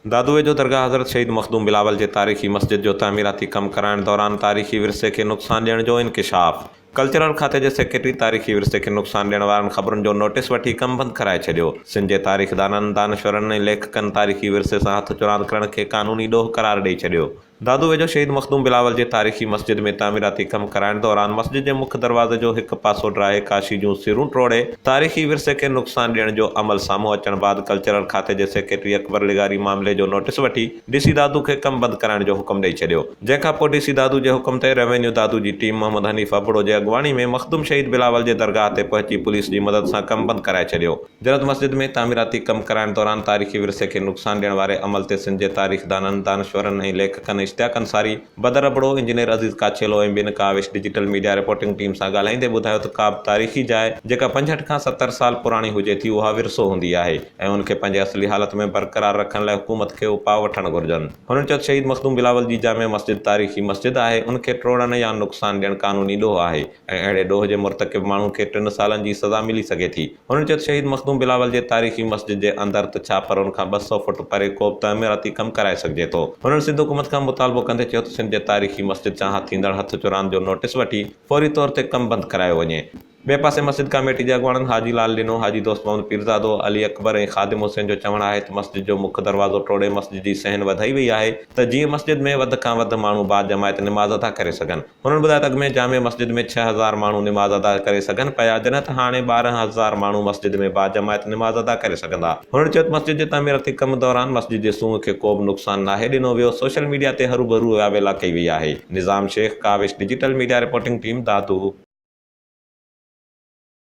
दादूअ जो दरगाह हज़रत शहीद मखदूम बिलावल जे तारीख़ी मस्जिद जो तामीराती कमु कराइण दौरान तारीख़ी विरसे खे नुक़सान ॾियण जो इंकिशाफ़। कल्चरल खाते जे सेक्रेटरी तारीख़ी विरसे खे नुक़सान ॾियण वारनि ख़बरुनि जो नोटिस वठी कमु बंदि कराए छॾियो। सिंध जे तारीख़दाननि, दानश्वरनि ऐं लेखकनि तारीख़ी विरसे सां हथ चुरांद करण खे क़ानूनी ॾोह करार ॾेई छॾियो। दादूअ जो शहीद मखदूम बिलावल जे तारीख़ी मस्जिद में तामीराती कमु कराइण दौरान मस्जिद जे मुख्य दरवाज़े जो हिकु पासो ड्राहे काशी जूं सिरूं टोड़े तारीख़ी विरसे खे नुक़सान ॾियण जो अमल साम्हूं अचण बैदि कल्चरल खाते जे सेक्रेटरी अकबर लिगारी मामले जो नोटिस वठी डीसी दादू खे कमु बंदि कराइण जो हुकुम ॾेई छॾियो। जंहिंखां पोइ डीसी दादू जे हुकुम ते रेवेन्यू दादू जी टीम मोहम्मद हनीफ़ अबड़ो जे अॻुवाणी में मखदूम शहीद बिलावल जे दरगाह ते पहुची पुलिस जी मदद सां कमु बंदि कराए छॾियो। जरत मस्जिद में तामीराती कमु कराइण दौरान तारीख़ी विरसे खे नुक़सान ॾियण वारे अमल ते सिंध जे तारीख़दाननि, दानश्वरनि ऐं लेखकनि इश्तियाक अंसारी, बदर अबड़ो, इंजीनियर अज़ीज़ काछेलो ऐं ॿिनि Kaavish digital media reporting team सां ॻाल्हाईंदे ॿुधायो त का बि तारीख़ी जाइ जेका 65 खां 70 साल पुराणी हुजे थी उहा विरसो हूंदी आहे ऐं उनखे पंहिंजे असली हालत में बरक़रार रखण लाइ हुकूमत खे उपाउ वठणु घुरिजनि। हुननि चयो त शहीद मखदूम बिलावल जी जामे मस्जिद तारीख़ी मस्जिद आहे, उनखे टोड़ण या नुक़सान ॾियणु क़ानूनी ॾोह आहे ऐं अहिड़े ॾोह जे मुर्तकिब माण्हू खे 3 सालनि जी सज़ा मिली सघे थी। हुननि चयो त शहीद मखदूम बिलावल जे तारीख़ी मस्जिद जे अंदरि त छा पर उनखां 200 फुट परे को बि तामीराती कमु कराए सघिजे थो। हुननि सिंध हुकूमत खां मुतालबो कंदे चयो त सिंध जे तारीख़ी मस्जिद सां थींदड़ हथ चुरांद जो नोटिस वठी फौरी तौर ते कमु बंदि करायो वञे। ॿिए पासे मस्जिद कमेटी जे अॻुवाणनि हाजी लाल ॾिनो, हाजी दोस्त मोहम्मद पीरज़ादो, अली अकबर ऐं ख़ादिम हुसैन जो चवणु आहे त मस्जिद जो मुख्य दरवाज़ो टोड़े मस्जिद जी सहन वधाई वई आहे त जीअं मस्जिद में वधि खां वधि माण्हू बाजमायत निमाज़ अदा करे सघनि। हुननि ॿुधायो त अॻु में जामे मस्जिद में 6000 माण्हू निमाज़ अदा करे सघनि पिया, जॾहिं त हाणे 12000 माण्हू मस्जिद में बाजमायत निमाज़ अदा करे सघंदा। हुननि चयो त मस्जिद जे तामीराती कम दौरान मस्जिद जे सूंह खे को बि नुक़सान नाहे ॾिनो वियो। सोशल मीडिया ते हरूभरू वियावेला कई वई आहे। Nizam Shaikh, Kawish digital media reporting team, दादू।